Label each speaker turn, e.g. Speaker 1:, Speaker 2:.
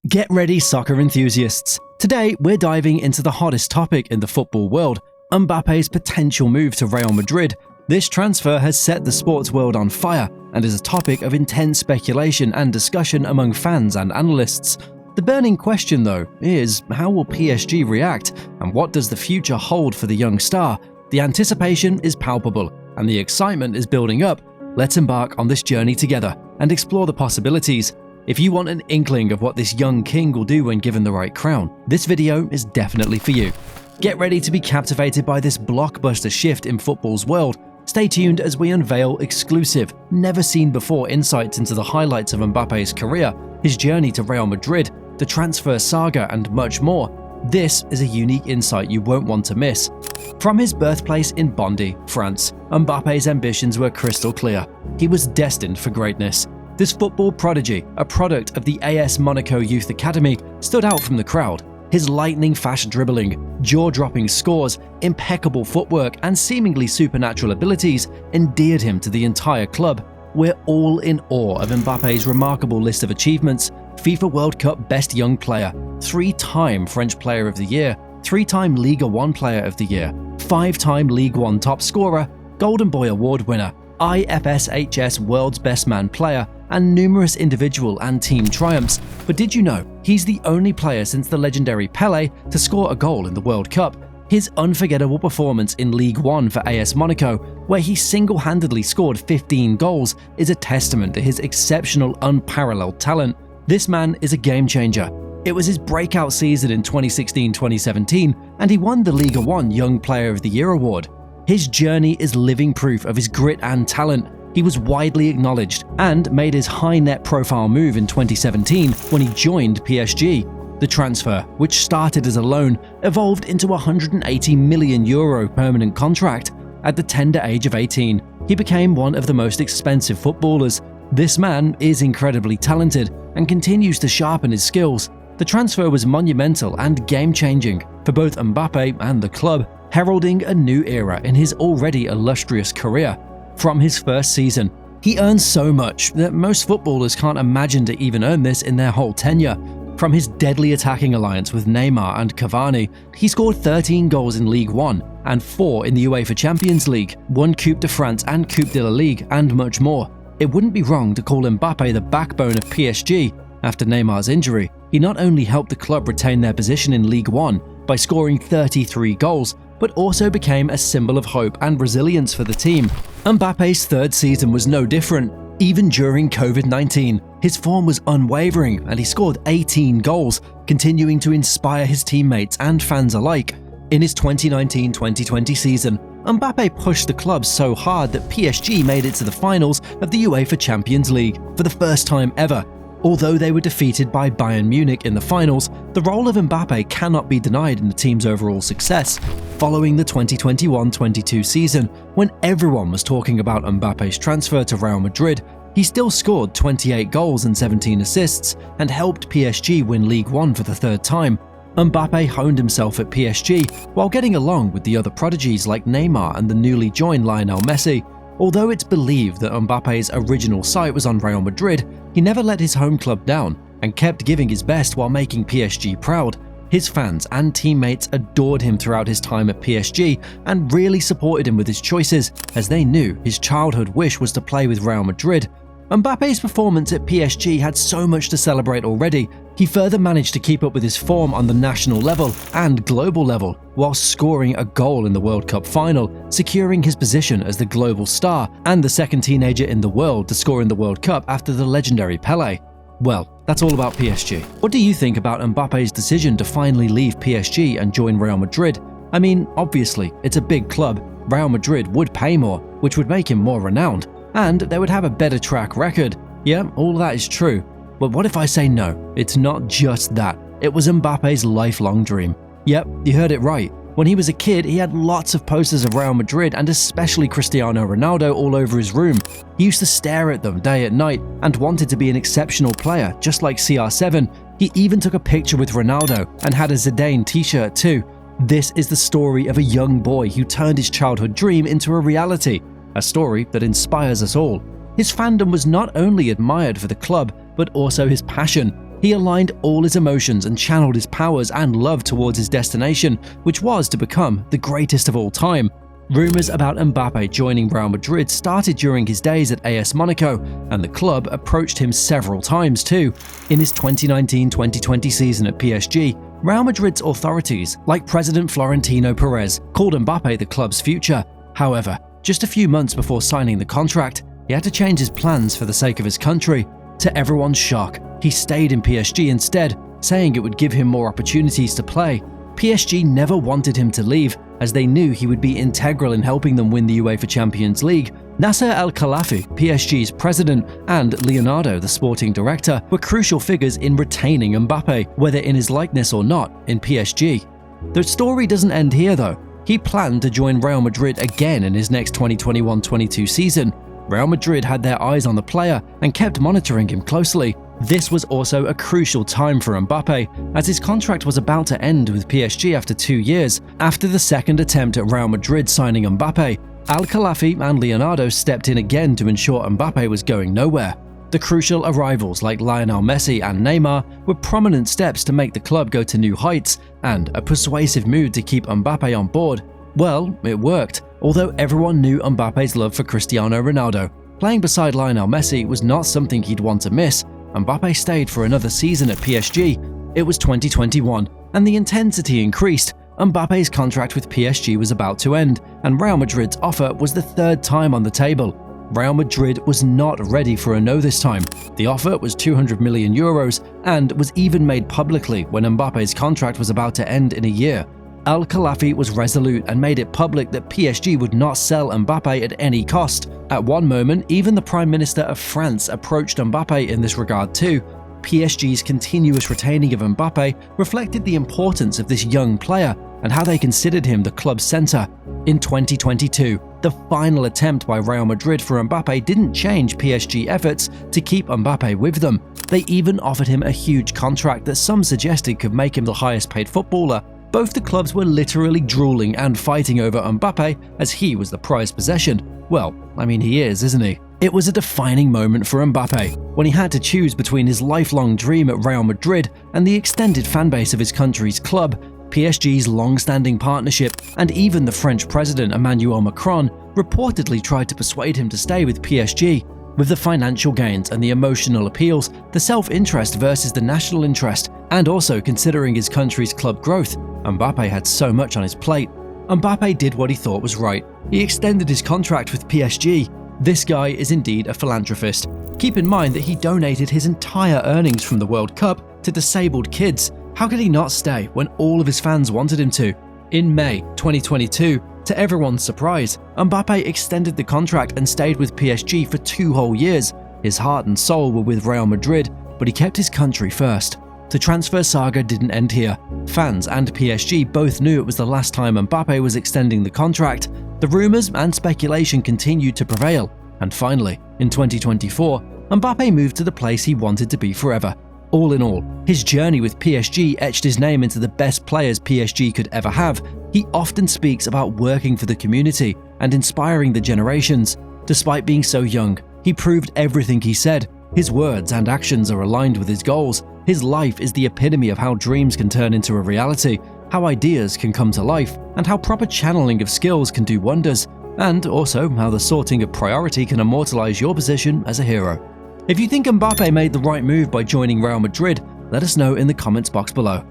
Speaker 1: Get ready, soccer enthusiasts. Today, we're diving into the hottest topic in the football world, Mbappe's potential move to Real Madrid. This transfer has set the sports world on fire and is a topic of intense speculation and discussion among fans and analysts. The burning question, though, is how will PSG react and what does the future hold for the young star? The anticipation is palpable and the excitement is building up. Let's embark on this journey together and explore the possibilities. If you want an inkling of what this young king will do when given the right crown, this video is definitely for you. Get ready to be captivated by this blockbuster shift in football's world. Stay tuned as we unveil exclusive, never-seen-before insights into the highlights of Mbappe's career, his journey to Real Madrid, the transfer saga, and much more. This is a unique insight you won't want to miss. From his birthplace in Bondy, France, Mbappe's ambitions were crystal clear. He was destined for greatness. This football prodigy, a product of the AS Monaco Youth Academy, stood out from the crowd. His lightning-fast dribbling, jaw-dropping scores, impeccable footwork, and seemingly supernatural abilities endeared him to the entire club. We're all in awe of Mbappe's remarkable list of achievements: FIFA World Cup Best Young Player, 3-time French Player of the Year, 3-time Ligue 1 Player of the Year, 5-time Ligue 1 Top Scorer, Golden Boy Award winner, IFSHS World's Best Man Player, and numerous individual and team triumphs. But did you know he's the only player since the legendary Pelé to score a goal in the World Cup? His unforgettable performance in Ligue 1 for AS Monaco, where he single-handedly scored 15 goals, is a testament to his exceptional, unparalleled talent. This man is a game-changer. It was his breakout season in 2016-2017, and he won the Ligue 1 Young Player of the Year award. His journey is living proof of his grit and talent. He was widely acknowledged and made his high net profile move in 2017 when he joined PSG. The transfer, which started as a loan, evolved into a €180 million permanent contract. At the tender age of 18, he became one of the most expensive footballers. This man is incredibly talented and continues to sharpen his skills. The transfer was monumental and game-changing for both Mbappe and the club, heralding a new era in his already illustrious career. From his first season, he earns so much that most footballers can't imagine to even earn this in their whole tenure. From his deadly attacking alliance with Neymar and Cavani, he scored 13 goals in Ligue 1 and 4 in the UEFA Champions League, 1 Coupe de France and Coupe de la Ligue, and much more. It wouldn't be wrong to call Mbappe the backbone of PSG. After Neymar's injury, he not only helped the club retain their position in Ligue 1 by scoring 33 goals, but also became a symbol of hope and resilience for the team. Mbappe's third season was no different. Even during COVID-19, his form was unwavering and he scored 18 goals, continuing to inspire his teammates and fans alike. In his 2019-2020 season, Mbappe pushed the club so hard that PSG made it to the finals of the UEFA Champions League for the first time ever. Although they were defeated by Bayern Munich in the finals, the role of Mbappe cannot be denied in the team's overall success. Following the 2021-22 season, when everyone was talking about Mbappe's transfer to Real Madrid, he still scored 28 goals and 17 assists and helped PSG win Ligue 1 for the third time. Mbappe honed himself at PSG while getting along with the other prodigies like Neymar and the newly joined Lionel Messi. Although it's believed that Mbappe's original sight was on Real Madrid, he never let his home club down and kept giving his best while making PSG proud. His fans and teammates adored him throughout his time at PSG and really supported him with his choices, as they knew his childhood wish was to play with Real Madrid. Mbappe's performance at PSG had so much to celebrate already. He further managed to keep up with his form on the national level and global level, while scoring a goal in the World Cup final, securing his position as the global star and the second teenager in the world to score in the World Cup after the legendary Pelé. Well, that's all about PSG. What do you think about Mbappe's decision to finally leave PSG and join Real Madrid? I mean, obviously, it's a big club. Real Madrid would pay more, which would make him more renowned, and they would have a better track record. Yeah, all that is true. But what if I say no? It's not just that. It was Mbappe's lifelong dream. Yep, you heard it right. When he was a kid, he had lots of posters of Real Madrid and especially Cristiano Ronaldo all over his room. He used to stare at them day and night and wanted to be an exceptional player, just like CR7. He even took a picture with Ronaldo and had a Zidane t-shirt too. This is the story of a young boy who turned his childhood dream into a reality, a story that inspires us all. His fandom was not only admired for the club, but also his passion. He aligned all his emotions and channeled his powers and love towards his destination, which was to become the greatest of all time. Rumors about Mbappe joining Real Madrid started during his days at AS Monaco, and the club approached him several times too. In his 2019-2020 season at PSG, Real Madrid's authorities, like President Florentino Perez, called Mbappe the club's future. However, just a few months before signing the contract, he had to change his plans for the sake of his country. To everyone's shock, he stayed in PSG instead, saying it would give him more opportunities to play. PSG never wanted him to leave, as they knew he would be integral in helping them win the UEFA Champions League. Nasser Al-Khelaifi, PSG's president, and Leonardo, the sporting director, were crucial figures in retaining Mbappe, whether in his likeness or not, in PSG. The story doesn't end here though. He planned to join Real Madrid again in his next 2021-22 season. Real Madrid had their eyes on the player and kept monitoring him closely. This was also a crucial time for Mbappe, as his contract was about to end with PSG after 2 years. After the second attempt at Real Madrid signing Mbappe, Al-Khelaifi and Leonardo stepped in again to ensure Mbappe was going nowhere. The crucial arrivals like Lionel Messi and Neymar were prominent steps to make the club go to new heights, and a persuasive move to keep Mbappe on board. Well, it worked, although everyone knew Mbappe's love for Cristiano Ronaldo. Playing beside Lionel Messi was not something he'd want to miss. Mbappe stayed for another season at PSG. It was 2021, and the intensity increased. Mbappe's contract with PSG was about to end, and Real Madrid's offer was the third time on the table. Real Madrid was not ready for a no this time. The offer was €200 million and was even made publicly when Mbappe's contract was about to end in a year. Al-Khelaifi was resolute and made it public that PSG would not sell Mbappe at any cost. At one moment, even the Prime Minister of France approached Mbappe in this regard too. PSG's continuous retaining of Mbappe reflected the importance of this young player and how they considered him the club's centre. In 2022, the final attempt by Real Madrid for Mbappe didn't change PSG efforts to keep Mbappe with them. They even offered him a huge contract that some suggested could make him the highest paid footballer. Both the clubs were literally drooling and fighting over Mbappe, as he was the prized possession. Well, I mean, he is, isn't he? It was a defining moment for Mbappe, when he had to choose between his lifelong dream at Real Madrid and the extended fanbase of his country's club. PSG's long-standing partnership, and even the French president Emmanuel Macron reportedly tried to persuade him to stay with PSG. With the financial gains and the emotional appeals, the self-interest versus the national interest, and also considering his country's club growth, Mbappe had so much on his plate. Mbappe did what he thought was right. He extended his contract with PSG. This guy is indeed a philanthropist. Keep in mind that he donated his entire earnings from the World Cup to disabled kids. How could he not stay when all of his fans wanted him to? In May 2022, to everyone's surprise, Mbappe extended the contract and stayed with PSG for 2 whole years. His heart and soul were with Real Madrid, but he kept his country first. The transfer saga didn't end here. Fans and PSG both knew it was the last time Mbappe was extending the contract. The rumours and speculation continued to prevail, and finally, in 2024, Mbappe moved to the place he wanted to be forever. All in all, his journey with PSG etched his name into the best players PSG could ever have. He often speaks about working for the community and inspiring the generations. Despite being so young, he proved everything he said. His words and actions are aligned with his goals. His life is the epitome of how dreams can turn into a reality, how ideas can come to life, and how proper channeling of skills can do wonders, and also how the sorting of priority can immortalize your position as a hero. If you think Mbappe made the right move by joining Real Madrid, let us know in the comments box below.